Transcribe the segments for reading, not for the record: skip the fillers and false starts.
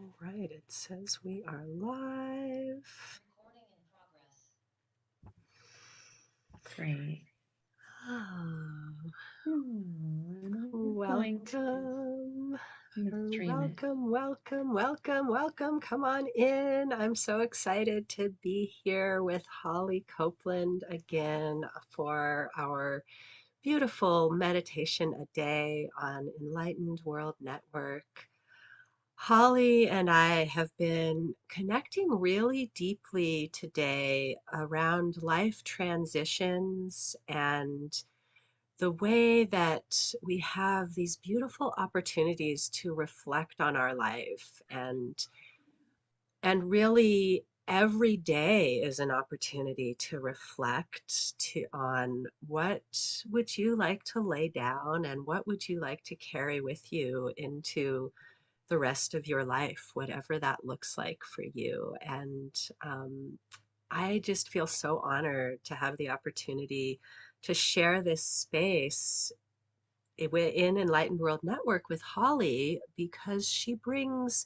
All right, it says we are live. Recording in progress. Great. Oh, And I'm going to welcome, stream it. welcome. Come on in. I'm so excited to be here with Holly Copeland again for our beautiful meditation a day on Enlightened World Network. Holly and I have been connecting really deeply today around life transitions and the way that we have these beautiful opportunities to reflect on our life and really every day is an opportunity to reflect on what would you like to lay down and what would you like to carry with you into the rest of your life, whatever that looks like for you. And I just feel so honored to have the opportunity to share this space in Enlightened World Network with Holly because she brings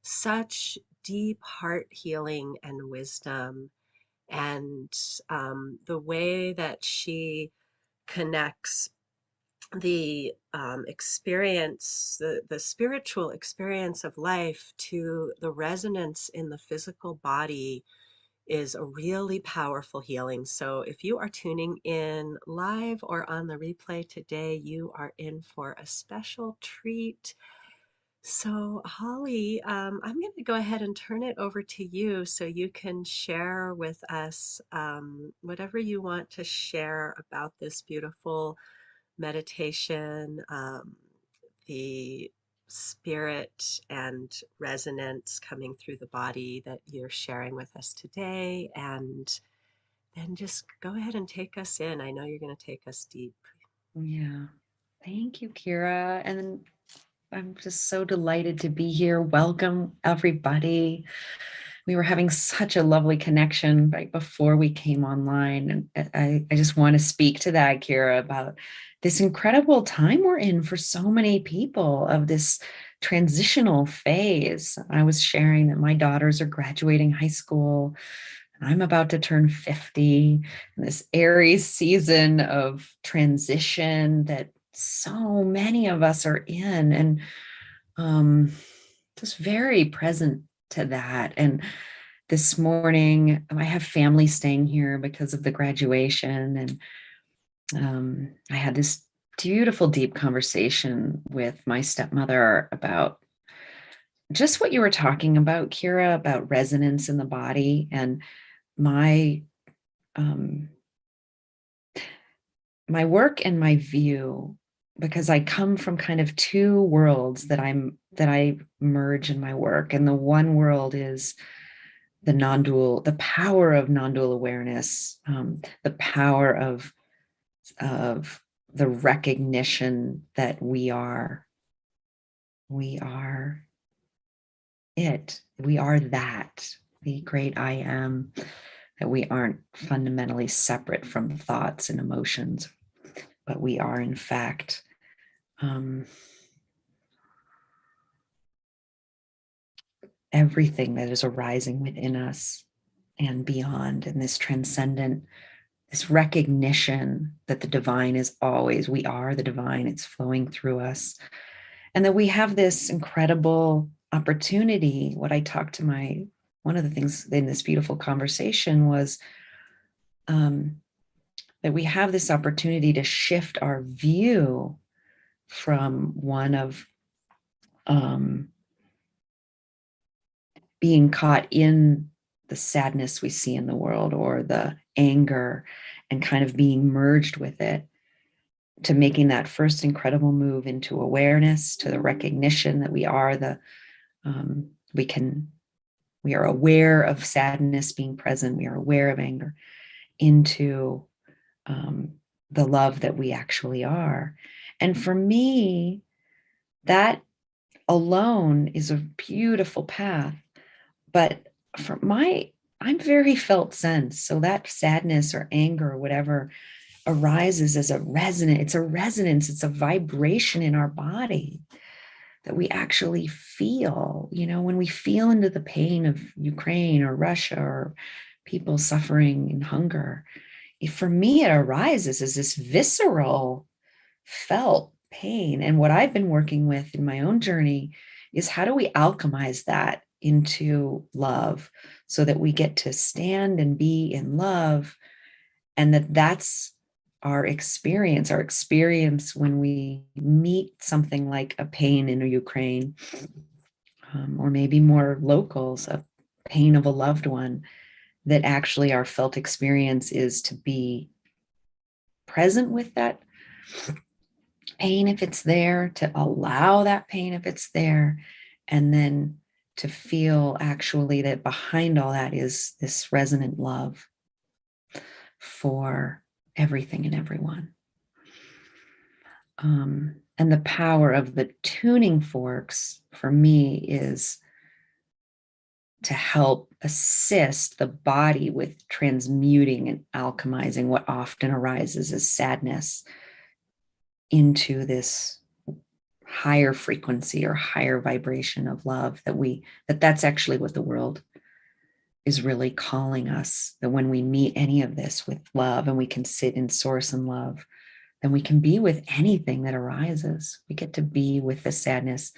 such deep heart healing and wisdom. And the way that she connects the spiritual experience of life to the resonance in the physical body is a really powerful healing. So if you are tuning in live or on the replay today, you are in for a special treat. So Holly, I'm going to go ahead and turn it over to you so you can share with us whatever you want to share about this beautiful meditation, the spirit and resonance coming through the body that you're sharing with us today. And then just go ahead and take us in. I know you're going to take us deep. Yeah. Thank you, Kira. And I'm just so delighted to be here. Welcome, everybody. We were having such a lovely connection right before we came online. And I just want to speak to that, Kira, about this incredible time we're in for so many people of this transitional phase. I was sharing that my daughters are graduating high school. And I'm about to turn 50 in this Aries season of transition that so many of us are in. And just very present to that. And this morning, I have family staying here because of the graduation. And I had this beautiful, deep conversation with my stepmother about just what you were talking about, Kira, about resonance in the body. And my my work and my view, because I come from kind of two worlds that I merge in my work. And the one world is the non-dual, the power of non-dual awareness, the power of the recognition that we are it, we are that, the great I am, that we aren't fundamentally separate from thoughts and emotions, but we are in fact everything that is arising within us and beyond, and this transcendent, this recognition that the divine is always, we are the divine, it's flowing through us. And that we have this incredible opportunity. What I talked to one of the things in this beautiful conversation was that we have this opportunity to shift our view from one of being caught in the sadness we see in the world or the anger and kind of being merged with it, to making that first incredible move into awareness, to the recognition that we are we are aware of sadness being present, we are aware of anger, into the love that we actually are. And for me, that alone is a beautiful path. But for I'm very felt sense. So that sadness or anger or whatever arises as it's a resonance, it's a vibration in our body. that we actually feel, when we feel into the pain of Ukraine or Russia or people suffering in hunger, for me, it arises as this visceral felt pain. And what I've been working with in my own journey is how do we alchemize that into love so that we get to stand and be in love, and that's our experience when we meet something like a pain in Ukraine, or maybe more locals, a pain of a loved one, that actually our felt experience is to be present with that pain if it's there, to allow that pain if it's there, and then to feel actually that behind all that is this resonant love for everything and everyone. And the power of the tuning forks for me is to help assist the body with transmuting and alchemizing what often arises as sadness into this higher frequency or higher vibration of love, that's actually what the world is really calling us. That when we meet any of this with love and we can sit in source and love, then we can be with anything that arises. We get to be with the sadness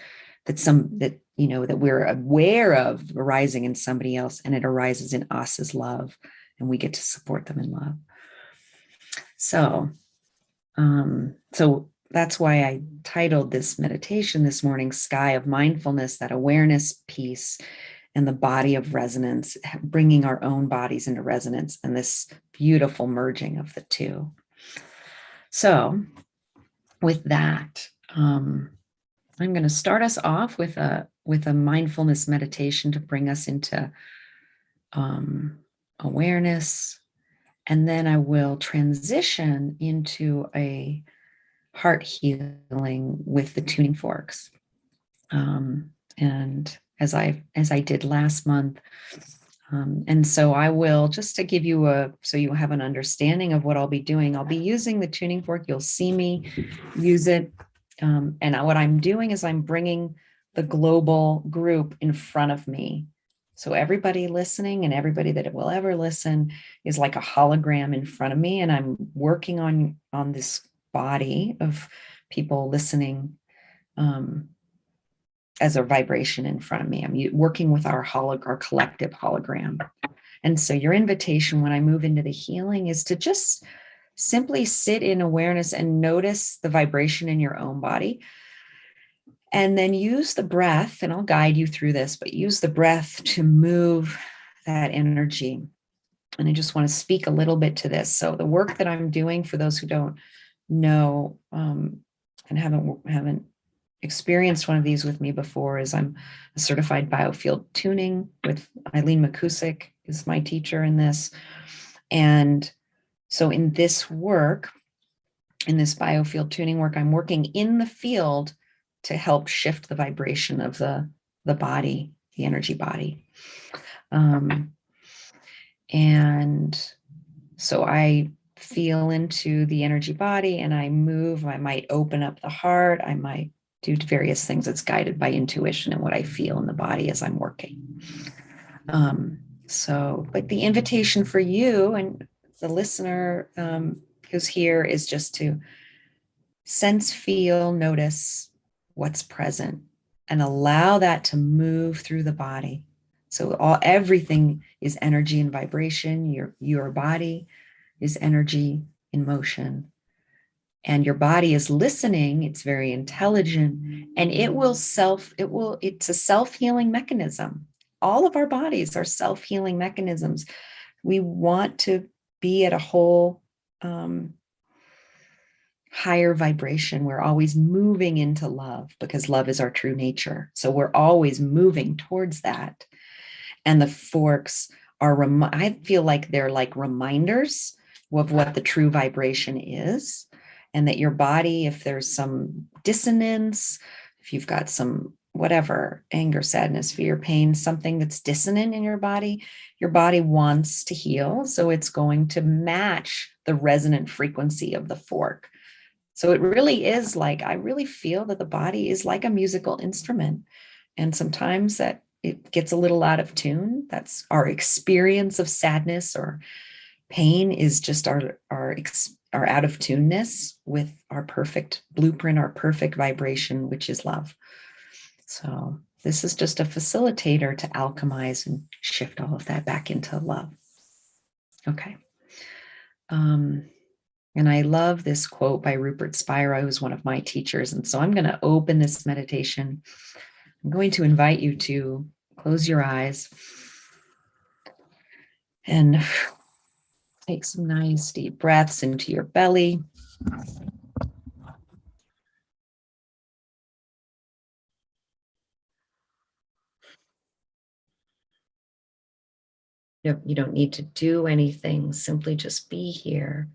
that we're aware of arising in somebody else, and it arises in us as love, and we get to support them in love. So that's why I titled this meditation this morning, Sky of Mindfulness, that awareness piece and the body of resonance, bringing our own bodies into resonance, and this beautiful merging of the two. So with that, I'm going to start us off with a mindfulness meditation to bring us into awareness. And then I will transition into a heart healing with the tuning forks. And as I did last month. And so I will, just to give you so you have an understanding of what I'll be doing, I'll be using the tuning fork. You'll see me use it. And what I'm doing is I'm bringing the global group in front of me. So everybody listening and everybody that will ever listen is like a hologram in front of me. And I'm working on this body of people listening as a vibration in front of me. I'm working with our collective hologram. And so your invitation when I move into the healing is to just simply sit in awareness and notice the vibration in your own body. And then use the breath, and I'll guide you through this, but use the breath to move that energy. And I just want to speak a little bit to this. So the work that I'm doing, for those who don't know and haven't experienced one of these with me before, is I'm a certified biofield tuning with Eileen McCusick is my teacher in this. And so in this work, in this biofield tuning work, I'm working in the field to help shift the vibration of the body, the energy body. And so I feel into the energy body and I move. I might open up the heart. I might do various things that's guided by intuition and what I feel in the body as I'm working. But the invitation for you and the listener who's here is just to sense, feel, notice what's present and allow that to move through the body. So everything is energy and vibration. Your body is energy in motion. And your body is listening. It's very intelligent, and it's a self-healing mechanism. All of our bodies are self-healing mechanisms. We want to be at a whole higher vibration. We're always moving into love because love is our true nature. So we're always moving towards that. And the forks I feel like they're like reminders of what the true vibration is. And that your body, if there's some dissonance, if you've got some whatever, anger, sadness, fear, pain, something that's dissonant in your body wants to heal. So it's going to match the resonant frequency of the fork. So it really is like, I really feel that the body is like a musical instrument. And sometimes that it gets a little out of tune. That's our experience of sadness or pain, is just our out of tuneness with our perfect blueprint, our perfect vibration, which is love. So this is just a facilitator to alchemize and shift all of that back into love. Okay. And I love this quote by Rupert Spira, who's one of my teachers. And so I'm going to open this meditation. I'm going to invite you to close your eyes and take some nice deep breaths into your belly. You don't need to do anything, simply just be here.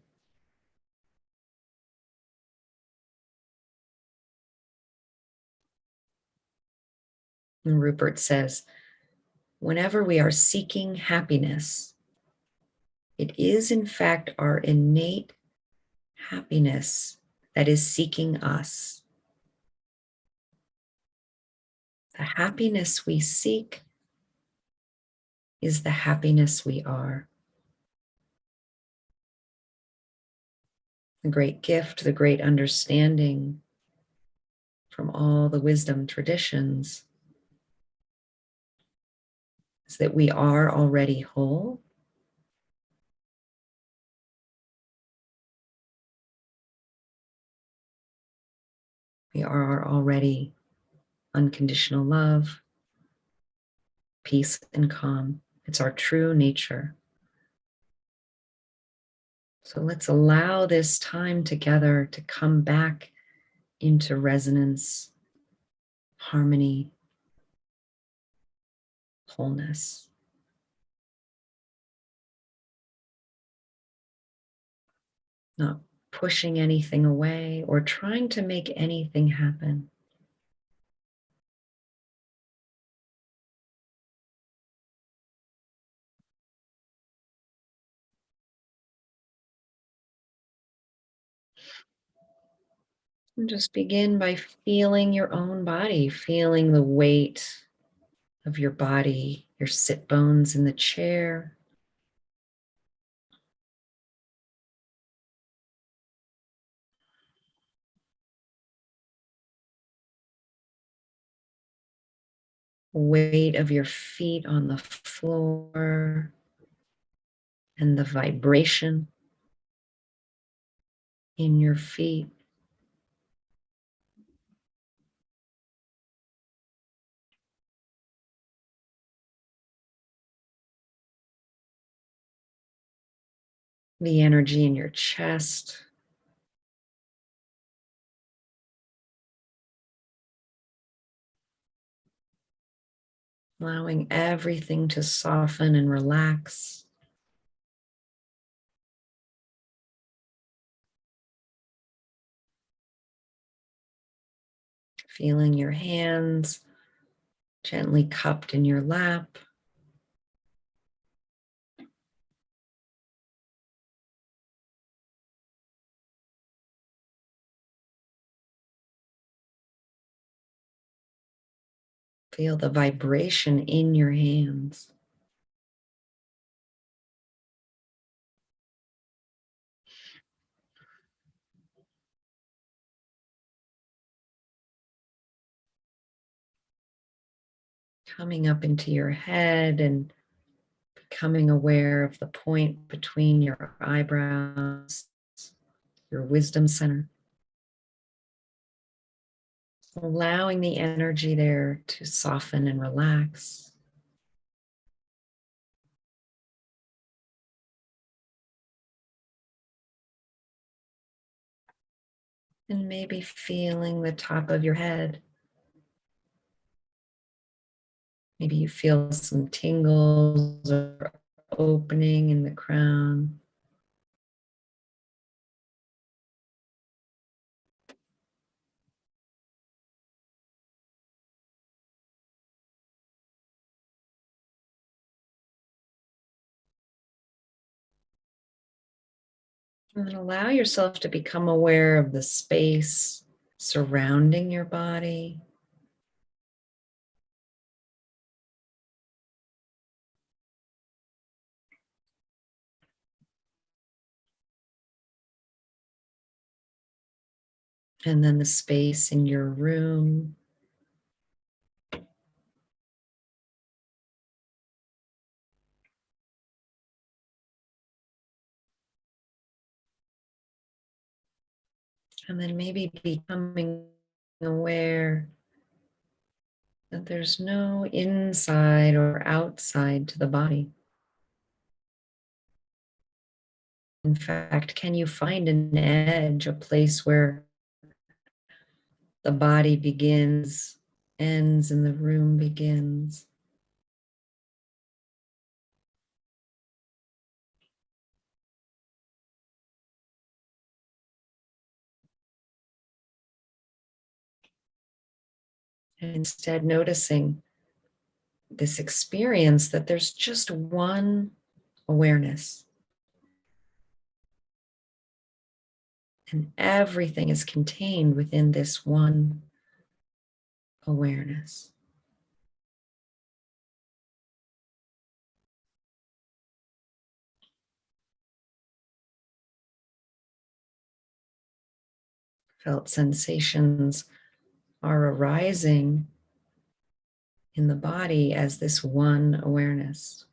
And Rupert says, whenever we are seeking happiness, it is in fact our innate happiness that is seeking us. The happiness we seek is the happiness we are. The great gift, the great understanding from all the wisdom traditions is that we are already whole. We are already unconditional love, peace, and calm. It's our true nature. So let's allow this time together to come back into resonance, harmony, wholeness. Not pushing anything away or trying to make anything happen. And just begin by feeling your own body, feeling the weight of your body, your sit bones in the chair. Weight of your feet on the floor and the vibration in your feet. The energy in your chest. Allowing everything to soften and relax. Feeling your hands gently cupped in your lap. Feel the vibration in your hands. Coming up into your head and becoming aware of the point between your eyebrows, your wisdom center. Allowing the energy there to soften and relax. And maybe feeling the top of your head. Maybe you feel some tingles or opening in the crown. And then allow yourself to become aware of the space surrounding your body. And then the space in your room. And then maybe becoming aware that there's no inside or outside to the body. In fact, can you find an edge, a place where the body begins, ends, and the room begins? And instead, noticing this experience that there's just one awareness, and everything is contained within this one awareness. Felt sensations are arising in the body as this one awareness.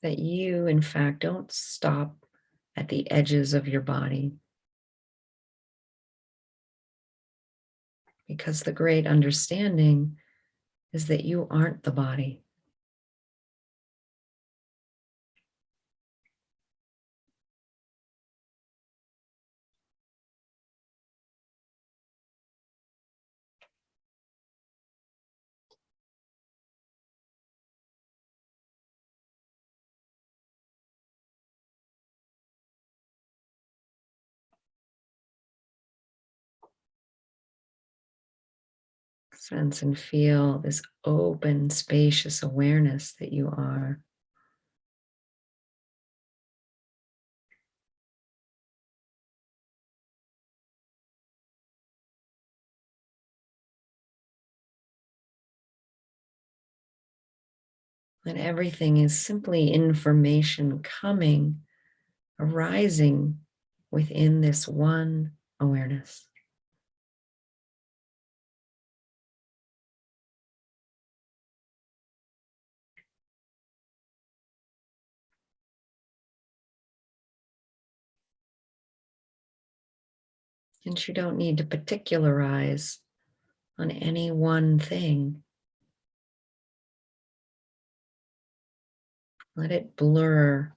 That you, in fact, don't stop at the edges of your body, because the great understanding is that you aren't the body. Sense and feel this open, spacious awareness that you are. And everything is simply information coming, arising within this one awareness. And you don't need to particularize on any one thing. Let it blur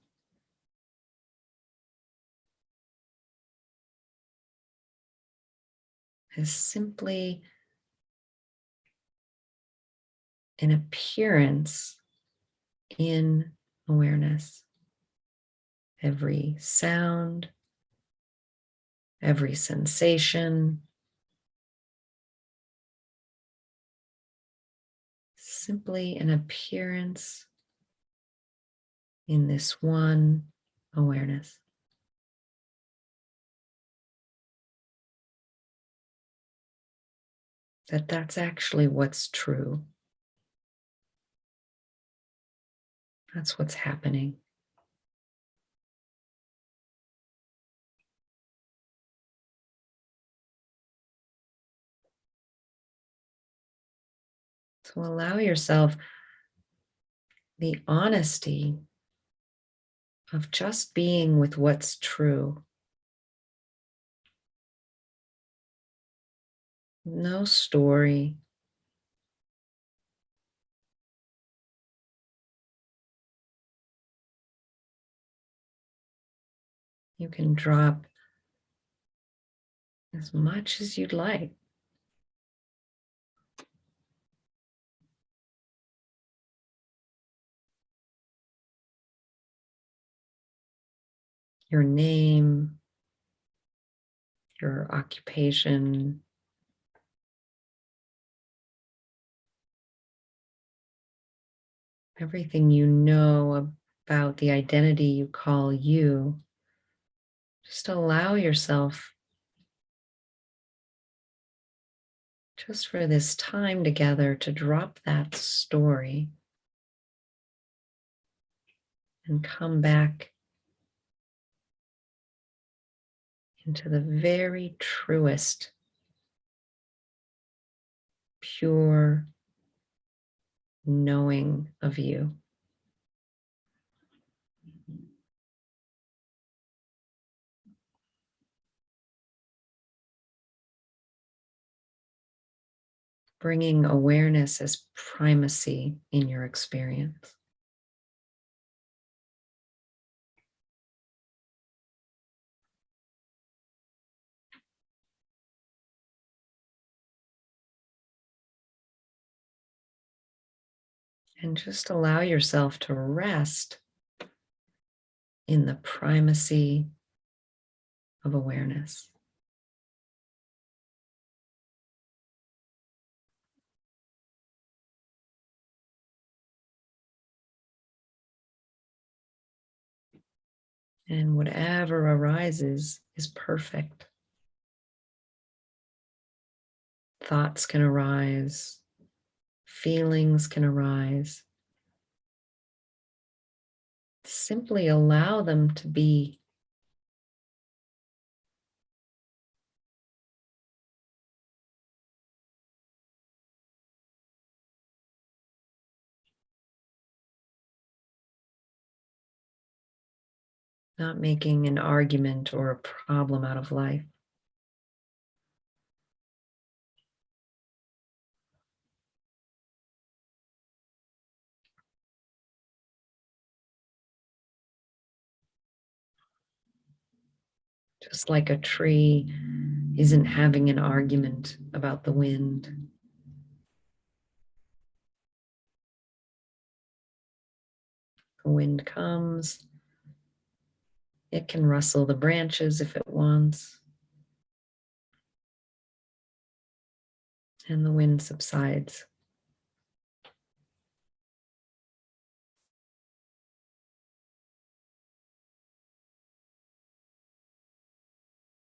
as simply an appearance in awareness. Every sound, every sensation, simply an appearance in this one awareness. That's actually what's true. That's what's happening. So allow yourself the honesty of just being with what's true. No story, You can drop as much as you'd like. Your name, your occupation, everything you know about the identity you call you. Just allow yourself, just for this time together, to drop that story and come back into the very truest, pure knowing of you. Bringing awareness as primacy in your experience. And just allow yourself to rest in the primacy of awareness. And whatever arises is perfect. Thoughts can arise, feelings can arise. Simply allow them to be. Not making an argument or a problem out of life. Just like a tree isn't having an argument about the wind. The wind comes, it can rustle the branches if it wants, and the wind subsides.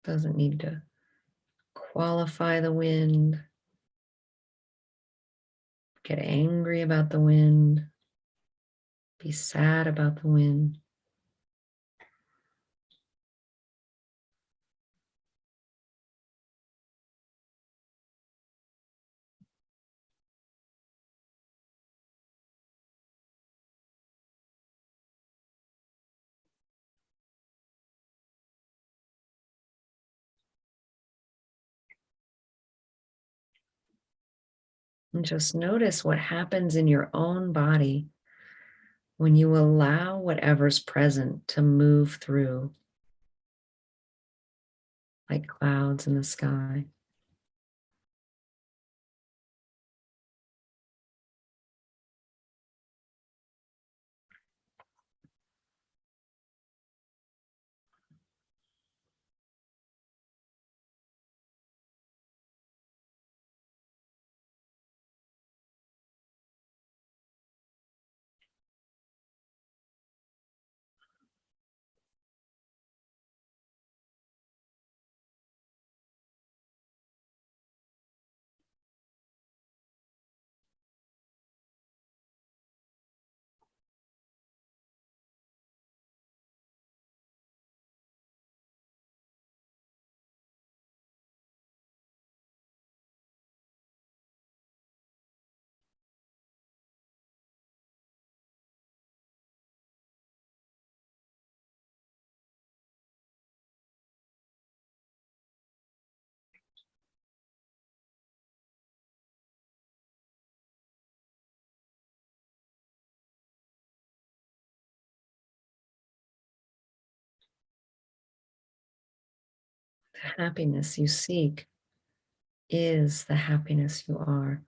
Doesn't need to qualify the wind, get angry about the wind, be sad about the wind. And just notice what happens in your own body when you allow whatever's present to move through like clouds in the sky. The happiness you seek is the happiness you are.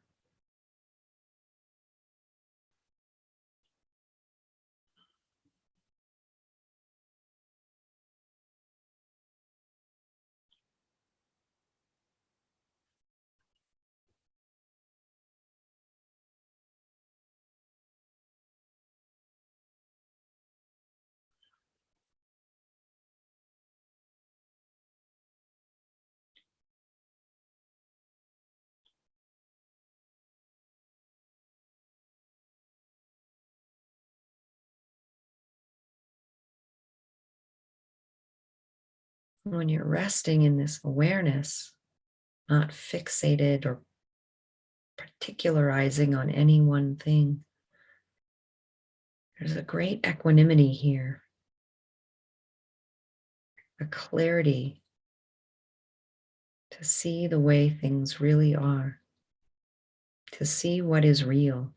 When you're resting in this awareness, not fixated or particularizing on any one thing, there's a great equanimity here, a clarity to see the way things really are, to see what is real.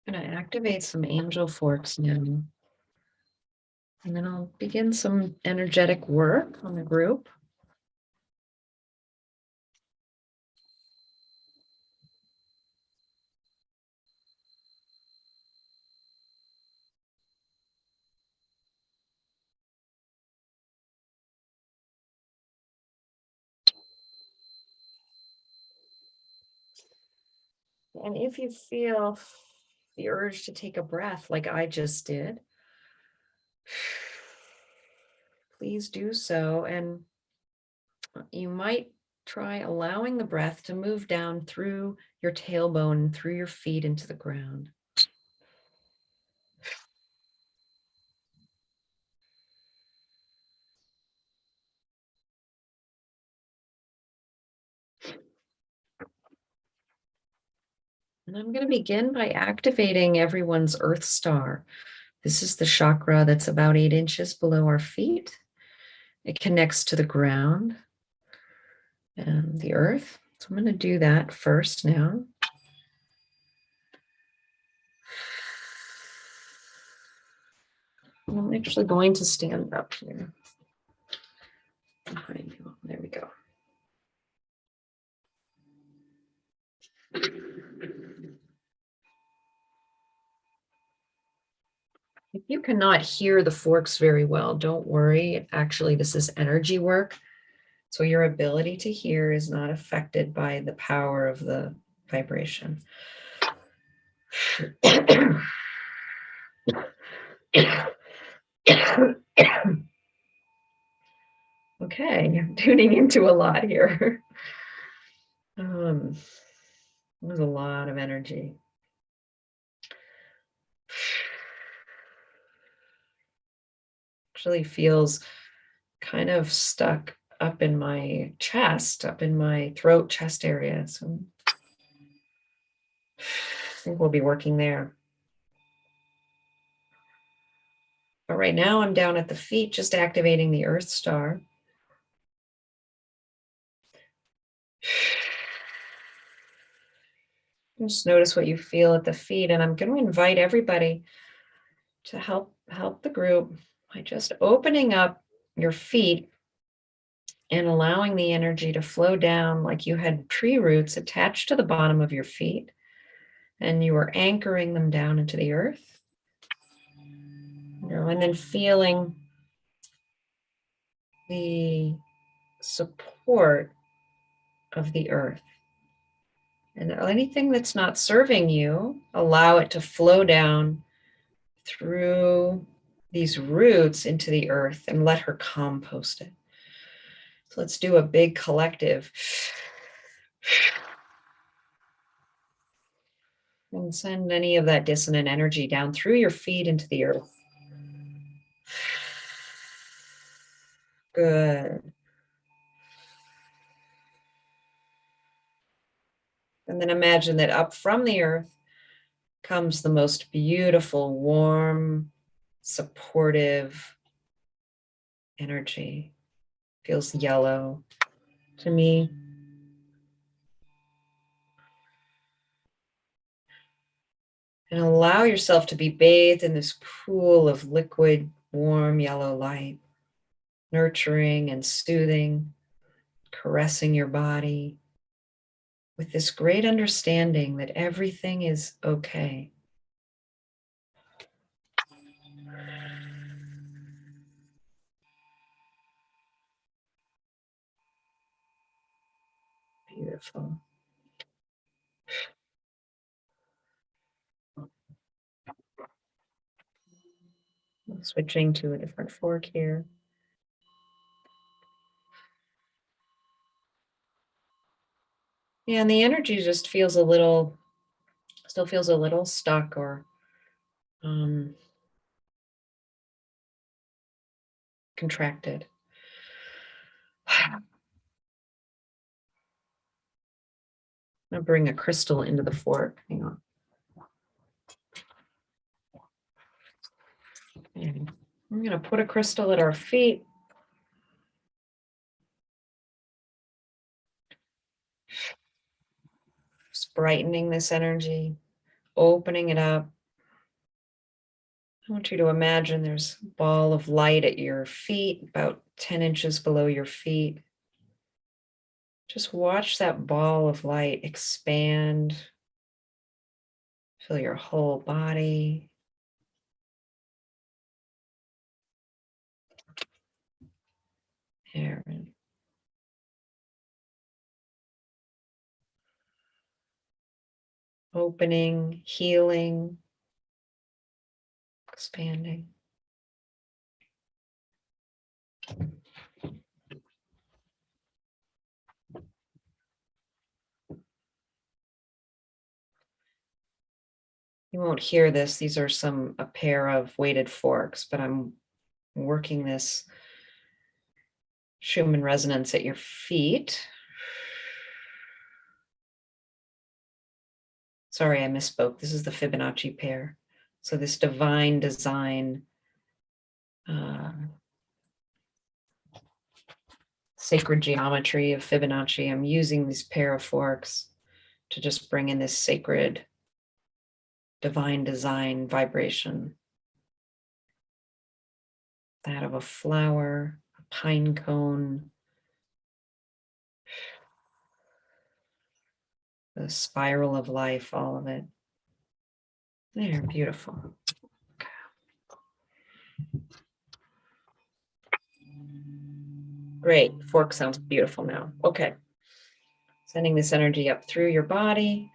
I'm going to activate some angel forks now, and then I'll begin some energetic work on the group. And if you feel the urge to take a breath like I just did, please do so. And you might try allowing the breath to move down through your tailbone, through your feet into the ground. And I'm going to begin by activating everyone's earth star. This is the chakra that's about 8 inches below our feet. It connects to the ground and the earth. So I'm going to do that first now. I'm actually going to stand up here behind you. There we go. If you cannot hear the forks very well, don't worry. Actually, this is energy work. So your ability to hear is not affected by the power of the vibration. Okay, I'm tuning into a lot here. There's a lot of energy. Actually feels kind of stuck up in my chest, up in my throat, chest area. So I think we'll be working there. But right now I'm down at the feet, just activating the Earth Star. Just notice what you feel at the feet. And I'm going to invite everybody to help the group by just opening up your feet and allowing the energy to flow down like you had tree roots attached to the bottom of your feet. And you were anchoring them down into the earth. And then feeling the support of the earth. And anything that's not serving you, allow it to flow down through these roots into the earth and let her compost it. So let's do a big collective. And send any of that dissonant energy down through your feet into the earth. Good. And then imagine that up from the earth comes the most beautiful, warm, supportive energy. Feels yellow to me. And allow yourself to be bathed in this pool of liquid, warm yellow light, nurturing and soothing, caressing your body with this great understanding that everything is okay. Beautiful. Switching to a different fork here. Yeah, and the energy just feels still feels a little stuck or contracted. I'm gonna bring a crystal into the fork. Hang on. And I'm gonna put a crystal at our feet. Just brightening this energy, opening it up. I want you to imagine there's a ball of light at your feet, about 10 inches below your feet. Just watch that ball of light expand, fill your whole body. There. Opening, healing, expanding. You won't hear this. These are a pair of weighted forks, but I'm working this Schumann resonance at your feet. Sorry, I misspoke. This is the Fibonacci pair. So this divine design, sacred geometry of Fibonacci. I'm using this pair of forks to just bring in this sacred divine design vibration. That of a flower, a pine cone, the spiral of life, all of it. There, beautiful. Great. Fork sounds beautiful now. Okay. Sending this energy up through your body.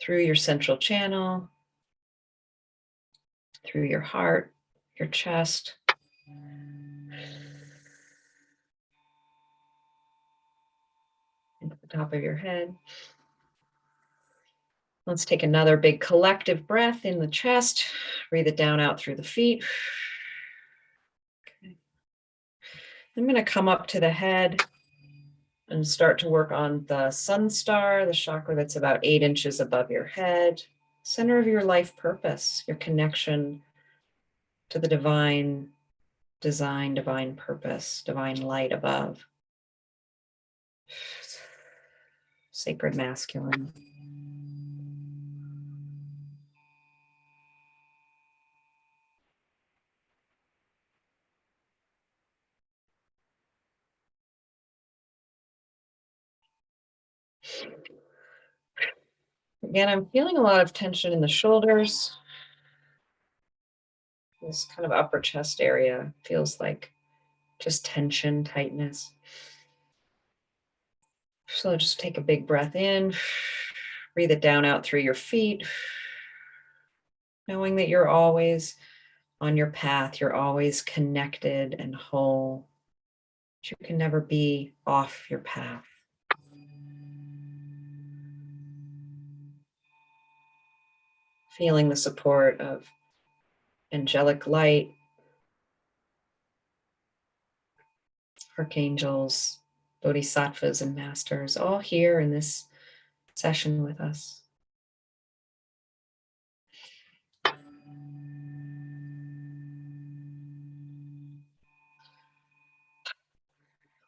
Through your central channel, through your heart, your chest. Into the top of your head. Let's take another big collective breath in the chest. Breathe it down out through the feet. Okay. I'm going to come up to the head and start to work on the sun star, the chakra that's about 8 inches above your head, center of your life purpose, your connection to the divine design, divine purpose, divine light above. Sacred masculine. Again, I'm feeling a lot of tension in the shoulders. This kind of upper chest area feels like just tension, tightness. So just take a big breath in, breathe it down out through your feet, knowing that you're always on your path, you're always connected and whole. You can never be off your path. Feeling the support of angelic light, archangels, bodhisattvas, and masters, all here in this session with us. I'm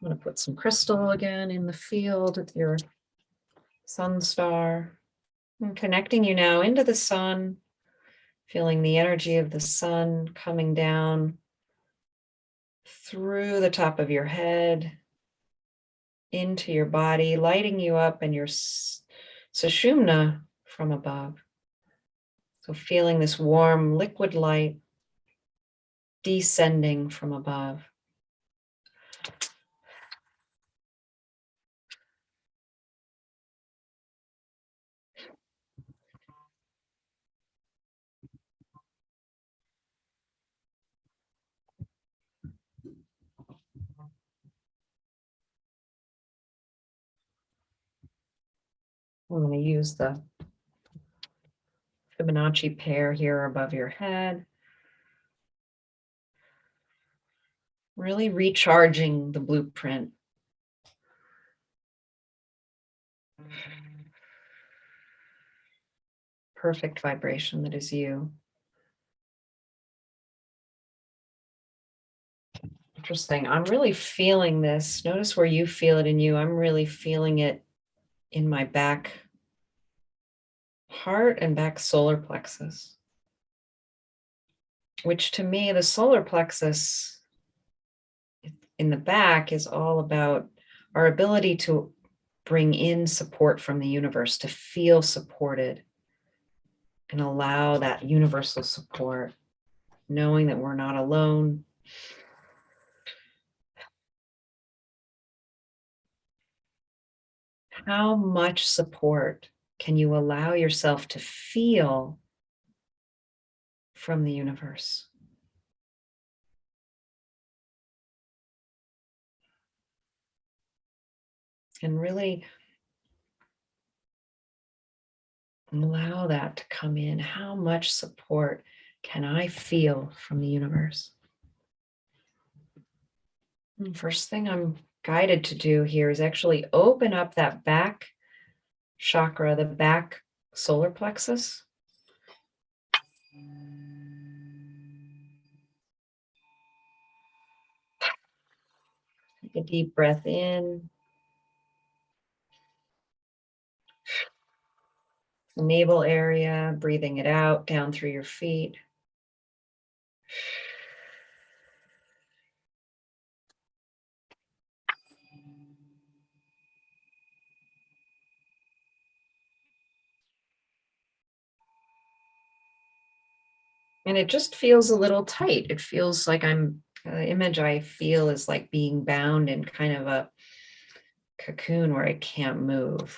going to put some crystal again in the field with your sun star. And connecting you now into the sun, feeling the energy of the sun coming down through the top of your head, into your body, lighting you up and your sushumna from above. So feeling this warm liquid light descending from above. I'm going to use the Fibonacci pair here above your head. Really recharging the blueprint. Perfect vibration that is you. Interesting. I'm really feeling this. Notice where you feel it in you. I'm really feeling it in my back heart and back solar plexus, which to me, the solar plexus in the back is all about our ability to bring in support from the universe, to feel supported and allow that universal support, knowing that we're not alone. How much support can you allow yourself to feel from the universe? And really allow that to come in. How much support can I feel from the universe? And first thing I'm guided to do here is actually open up that back chakra, the back solar plexus. Take a deep breath in. The navel area, breathing it out down through your feet. And it just feels a little tight. It feels like the image I feel is like being bound in kind of a cocoon where I can't move.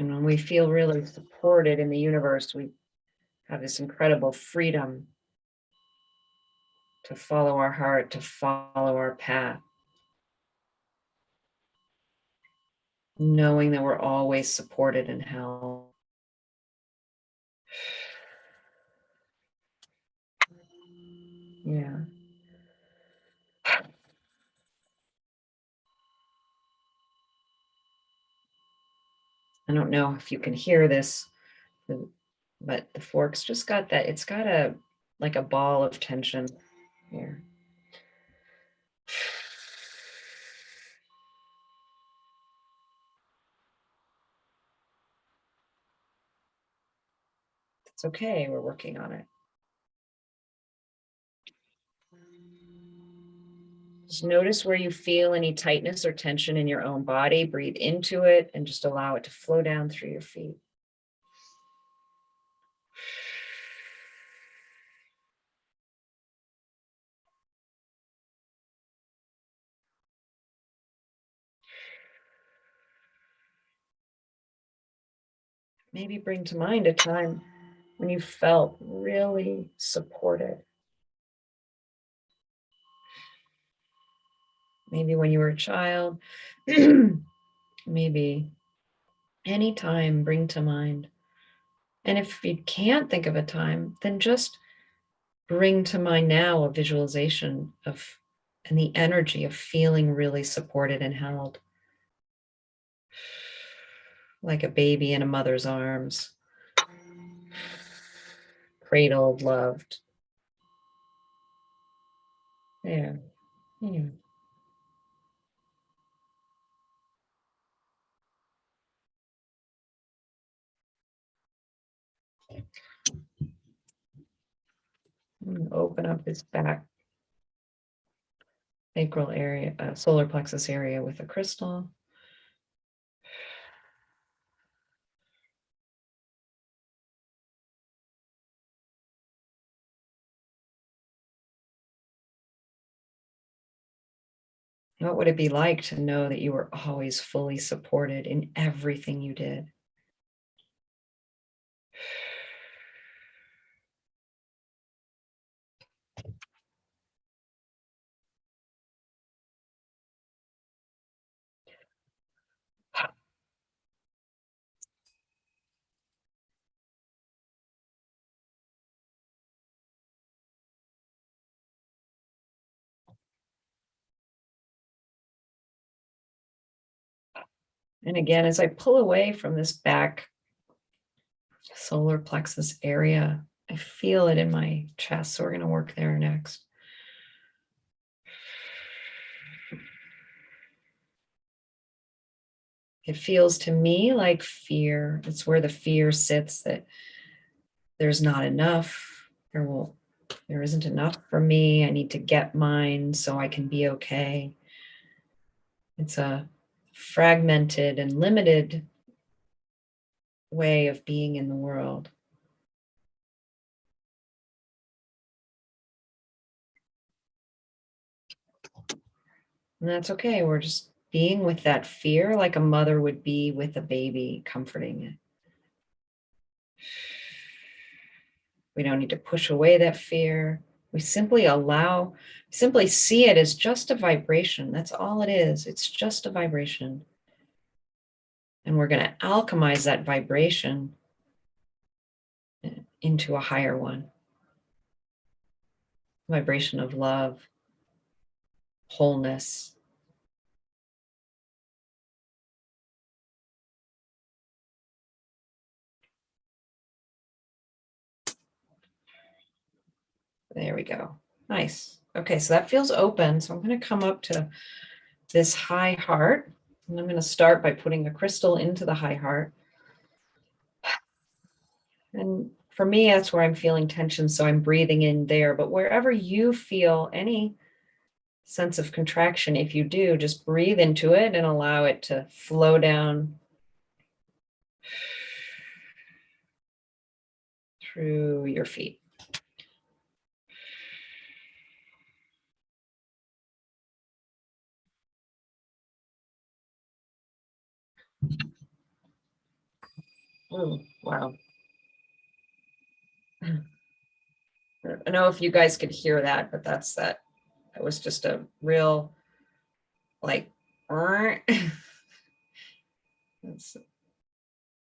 And when we feel really supported in the universe, we have this incredible freedom to follow our heart, to follow our path, knowing that we're always supported and held. Yeah. I don't know if you can hear this, but the fork's just got that, it's got a like a ball of tension here. It's okay, we're working on it. Just notice where you feel any tightness or tension in your own body. Breathe into it and just allow it to flow down through your feet. Maybe bring to mind a time when you felt really supported. Maybe when you were a child, maybe any time bring to mind. And if you can't think of a time, then just bring to mind now a visualization of and the energy of feeling really supported and held, like a baby in a mother's arms, cradled, loved. Yeah, yeah. And open up his back sacral area, solar plexus area with a crystal. What would it be like to know that you were always fully supported in everything you did? And again, as I pull away from this back solar plexus area, I feel it in my chest. So we're going to work there next. It feels to me like fear. It's where the fear sits that there's not enough. There isn't enough for me. I need to get mine so I can be okay. It's a fragmented and limited way of being in the world. And that's okay. We're just being with that fear like a mother would be with a baby, comforting it. We don't need to push away that fear. We simply see it as just a vibration. That's all it is. It's just a vibration. And we're going to alchemize that vibration into a higher one. Vibration of love, wholeness. There we go. Nice. Okay, so that feels open. So I'm going to come up to this high heart. And I'm going to start by putting a crystal into the high heart. And for me, that's where I'm feeling tension. So I'm breathing in there. But wherever you feel any sense of contraction, if you do, just breathe into it and allow it to flow down through your feet. Oh, wow. I don't know if you guys could hear that, but that was just a real like that's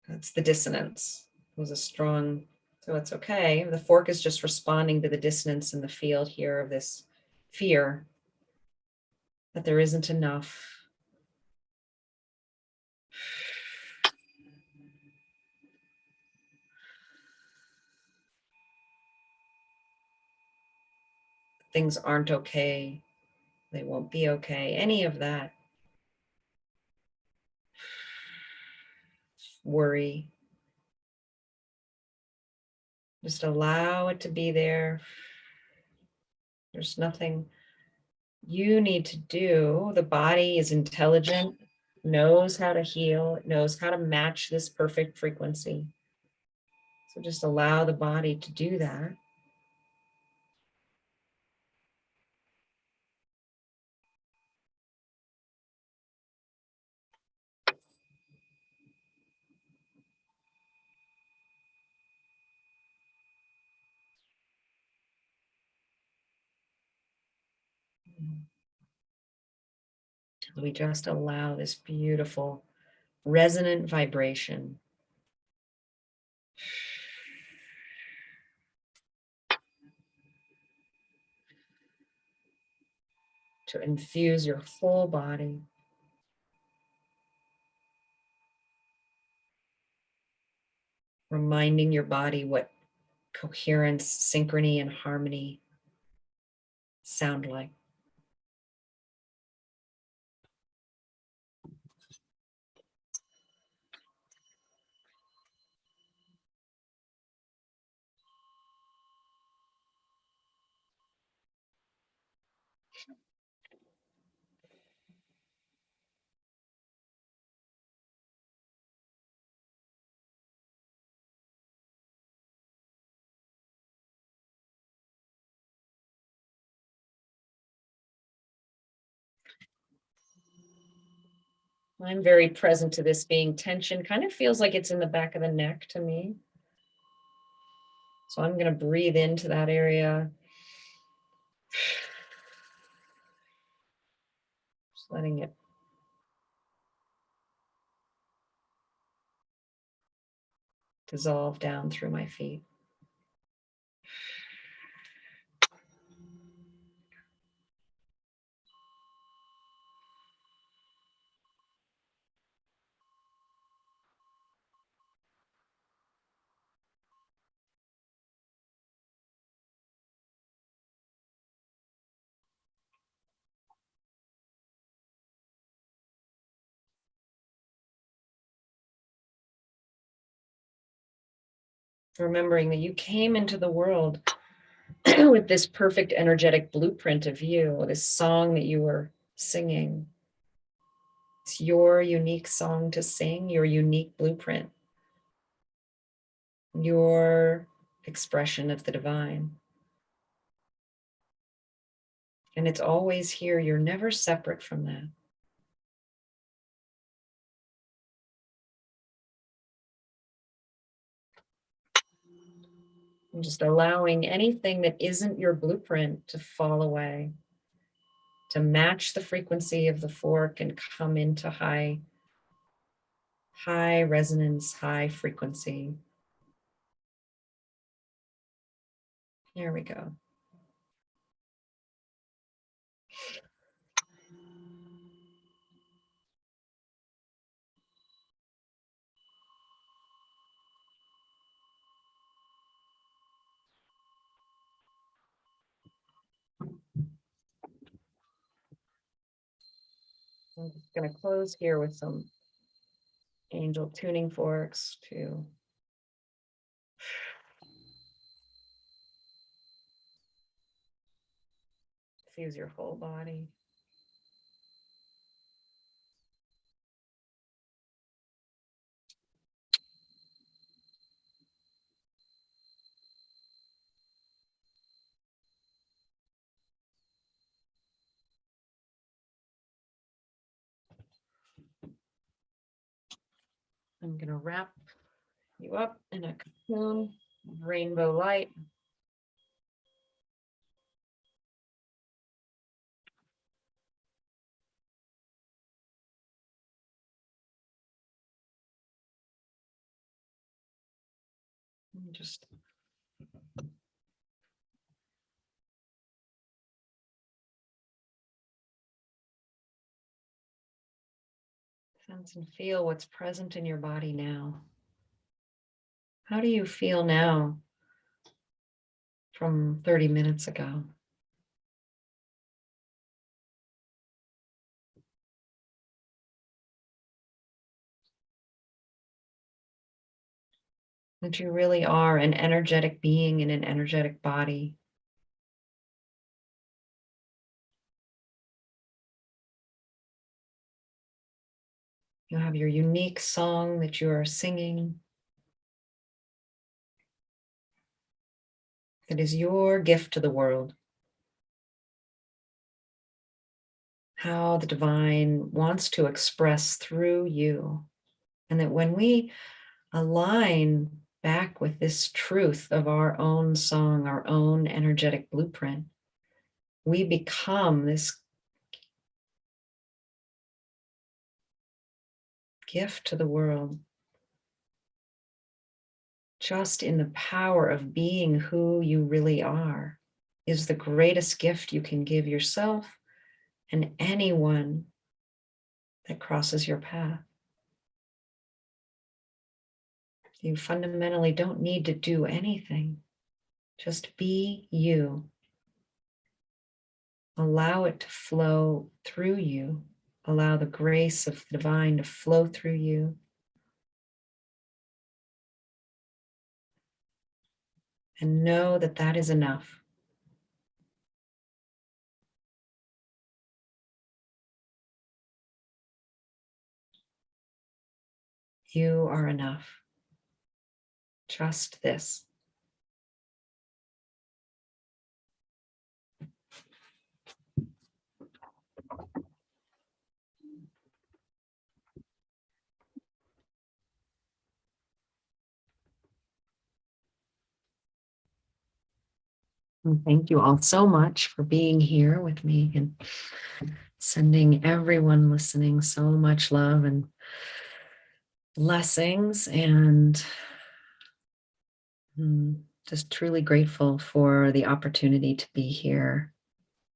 that's the dissonance. It was a strong, so it's okay. The fork is just responding to the dissonance in the field here of this fear that there isn't enough. Things aren't okay. They won't be okay. Any of that worry. Just allow it to be there. There's nothing you need to do. The body is intelligent, knows how to heal, it knows how to match this perfect frequency. So just allow the body to do that. We just allow this beautiful resonant vibration to infuse your whole body, reminding your body what coherence, synchrony, and harmony sound like. I'm very present to this being tension. Kind of feels like it's in the back of the neck to me. So I'm going to breathe into that area. Just letting it dissolve down through my feet. Remembering that you came into the world with this perfect energetic blueprint of you, this song that you were singing. It's your unique song to sing, your unique blueprint, your expression of the divine. And it's always here. You're never separate from that. And just allowing anything that isn't your blueprint to fall away, to match the frequency of the fork and come into high resonance, high frequency. There we go. I'm just going to close here with some angel tuning forks to fuse your whole body. I'm going to wrap you up in a cocoon of rainbow light. And just sense and feel what's present in your body now. How do you feel now from 30 minutes ago? That you really are an energetic being in an energetic body. You have your unique song that you are singing. It is your gift to the world. How the divine wants to express through you. And that when we align back with this truth of our own song, our own energetic blueprint, we become this gift to the world, just in the power of being who you really are, is the greatest gift you can give yourself and anyone that crosses your path. You fundamentally don't need to do anything. Just be you. Allow it to flow through you. Allow the grace of the divine to flow through you. And know that that is enough. You are enough. Just this. And thank you all so much for being here with me and sending everyone listening so much love and blessings, and just truly grateful for the opportunity to be here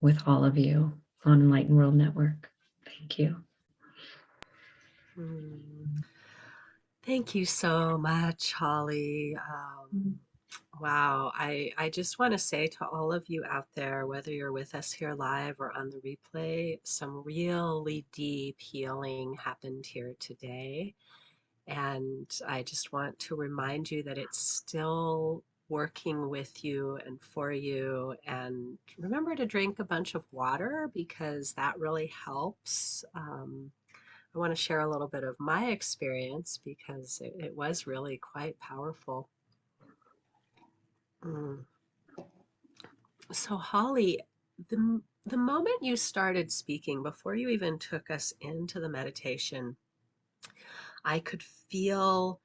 with all of you on Enlightened World Network. Thank you. Thank you so much, Holly. Wow, I just want to say to all of you out there, whether you're with us here live or on the replay, some really deep healing happened here today. And I just want to remind you that it's still working with you and for you. And remember to drink a bunch of water because that really helps. I want to share a little bit of my experience because it was really quite powerful. Mm. So, Holly, the moment you started speaking, before you even took us into the meditation, I could feel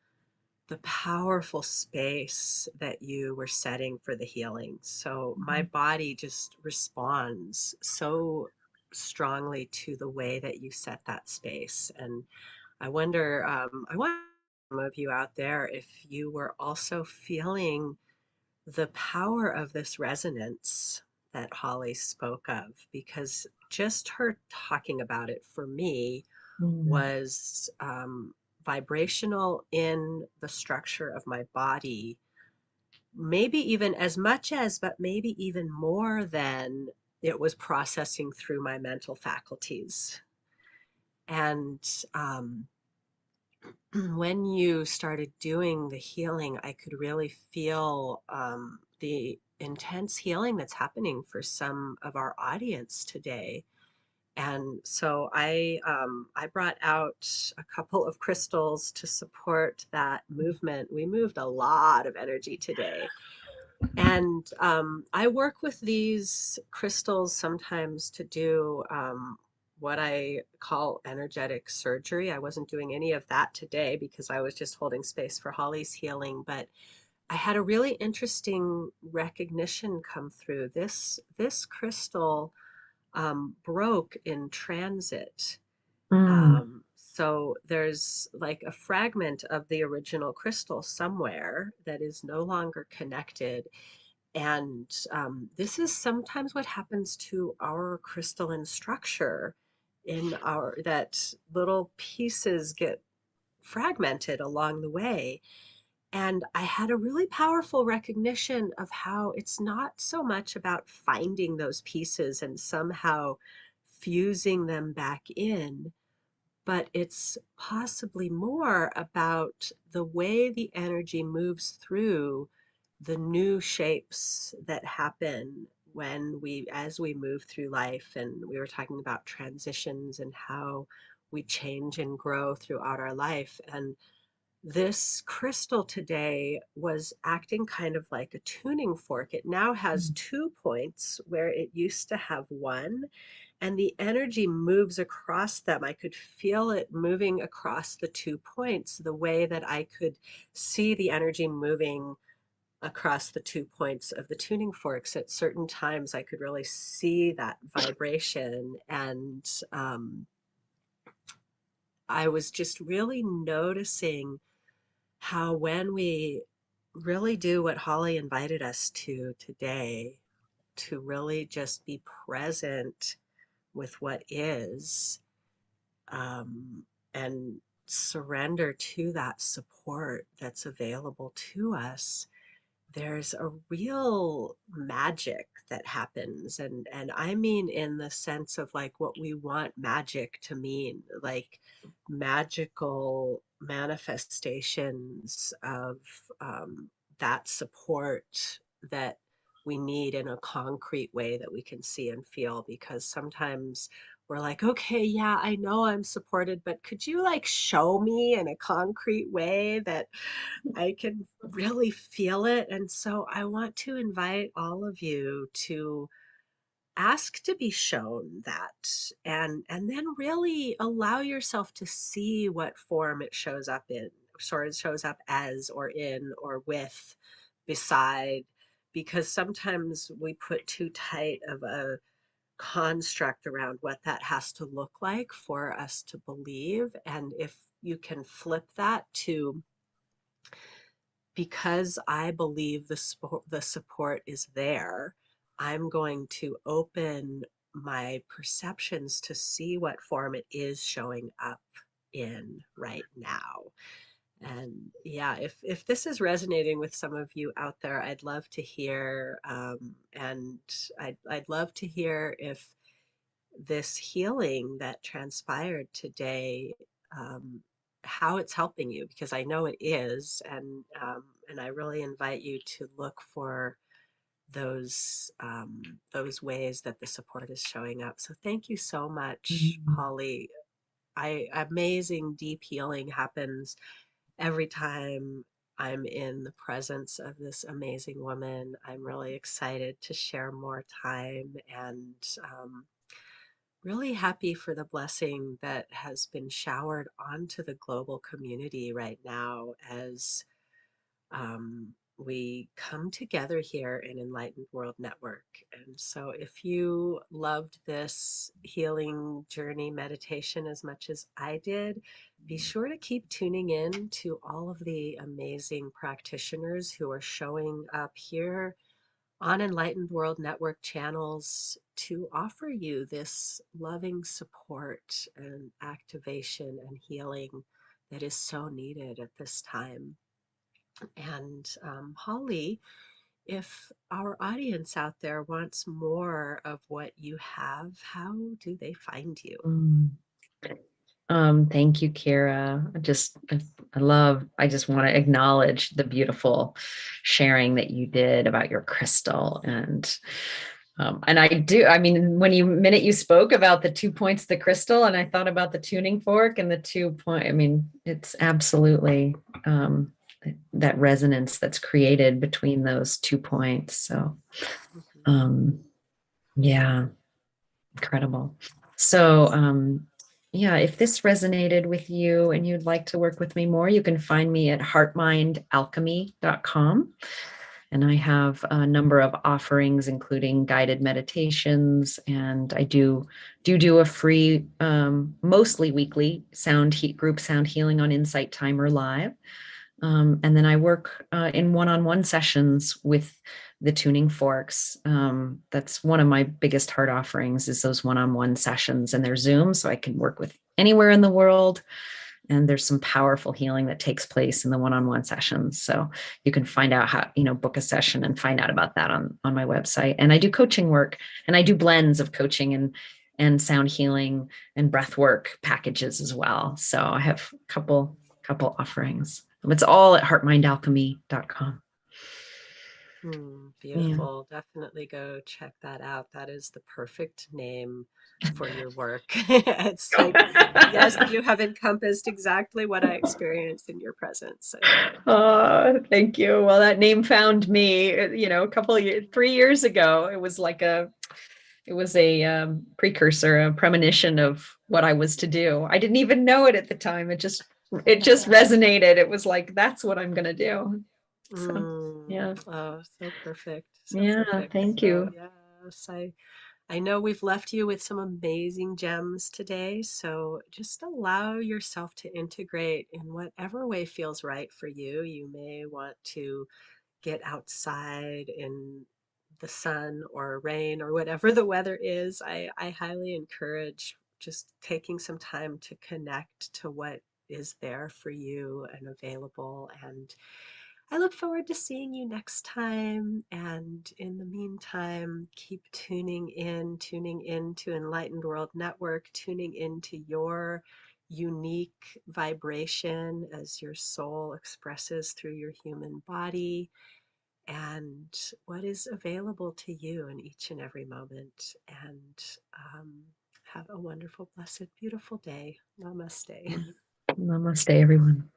the powerful space that you were setting for the healing. So my body just responds so strongly to the way that you set that space. And I wonder some of you out there if you were also feeling the power of this resonance that Holly spoke of, because just her talking about it for me Mm. was vibrational in the structure of my body, maybe even as much as, but maybe even more than it was processing through my mental faculties. And when you started doing the healing, I could really feel the intense healing that's happening for some of our audience today. And so I brought out a couple of crystals to support that movement. We moved a lot of energy today. And I work with these crystals sometimes to do what I call energetic surgery. I wasn't doing any of that today because I was just holding space for Holly's healing, but I had a really interesting recognition come through. This crystal broke in transit. Mm. So there's like a fragment of the original crystal somewhere that is no longer connected. And this is sometimes what happens to our crystalline structure in our, that little pieces get fragmented along the way. And I had a really powerful recognition of how it's not so much about finding those pieces and somehow fusing them back in, but it's possibly more about the way the energy moves through the new shapes that happen when as we move through life. And we were talking about transitions and how we change and grow throughout our life. And this crystal today was acting kind of like a tuning fork. It now has 2 points where it used to have one, and the energy moves across them. I could feel it moving across the 2 points the way that I could see the energy moving across the 2 points of the tuning forks. At certain times, I could really see that vibration. And I was just really noticing how when we really do what Holly invited us to today, to really just be present with what is, um, and surrender to that support that's available to us, there's a real magic that happens. And I mean in the sense of like what we want magic to mean, like magical manifestations of that support that we need in a concrete way that we can see and feel. Because sometimes we're like, okay, yeah, I know I'm supported, but could you like show me in a concrete way that I can really feel it? And so I want to invite all of you to ask to be shown that, and then really allow yourself to see what form it shows up in, sort of shows up as, or in, or with, beside. Because sometimes we put too tight of a construct around what that has to look like for us to believe. And if you can flip that to, because I believe the support is there, I'm going to open my perceptions to see what form it is showing up in right now. And yeah, if this is resonating with some of you out there, I'd love to hear, and I'd love to hear if this healing that transpired today, um, how it's helping you, because I know it is. And I really invite you to look for those ways that the support is showing up. So thank you so much, Mm. Holly. Amazing deep healing happens every time I'm in the presence of this amazing woman. I'm really excited to share more time, and really happy for the blessing that has been showered onto the global community right now as we come together here in Enlightened World Network. And so, if you loved this healing journey meditation as much as I did, be sure to keep tuning in to all of the amazing practitioners who are showing up here on Enlightened World Network channels to offer you this loving support and activation and healing that is so needed at this time. And Holly, if our audience out there wants more of what you have, how do they find you? Mm. Thank you, Kira. I just want to acknowledge the beautiful sharing that you did about your crystal. And I mean, minute you spoke about the 2 points of the crystal, and I thought about the tuning fork and the 2 point, I mean, it's absolutely, that resonance that's created between those 2 points. So, Mhm. um, yeah. Incredible. So, yeah, if this resonated with you and you'd like to work with me more, you can find me at heartmindalchemy.com. And I have a number of offerings, including guided meditations. And I do a free, mostly weekly group sound healing on Insight Timer Live. And then I work in one-on-one sessions with the tuning forks. That's one of my biggest heart offerings, is those one-on-one sessions, and they're Zoom, so I can work with anywhere in the world. And there's some powerful healing that takes place in the one-on-one sessions. So you can find out how, book a session and find out about that on my website. And I do coaching work, and I do blends of coaching and sound healing and breath work packages as well. So I have a couple offerings. It's all at heartmindalchemy.com. Yeah. Beautiful. Definitely go check that out. That is the perfect name for your work. It's like, yes, you have encompassed exactly what I experienced in your presence. Thank you. Well, that name found me, a couple of years, 3 years ago. It was a precursor, a premonition of what I was to do. I didn't even know it at the time. It just resonated. It was like, that's what I'm going to do. So, yeah. Oh, so perfect. So Yeah. perfect. Thank So, you. yes, I know we've left you with some amazing gems today. So just allow yourself to integrate in whatever way feels right for you. You may want to get outside in the sun or rain or whatever the weather is. I highly encourage just taking some time to connect to what is there for you and available. And I look forward to seeing you next time. And in the meantime, keep tuning in to Enlightened World Network, tuning into your unique vibration as your soul expresses through your human body and what is available to you in each and every moment. And have a wonderful, blessed, beautiful day. Namaste. Namaste, everyone.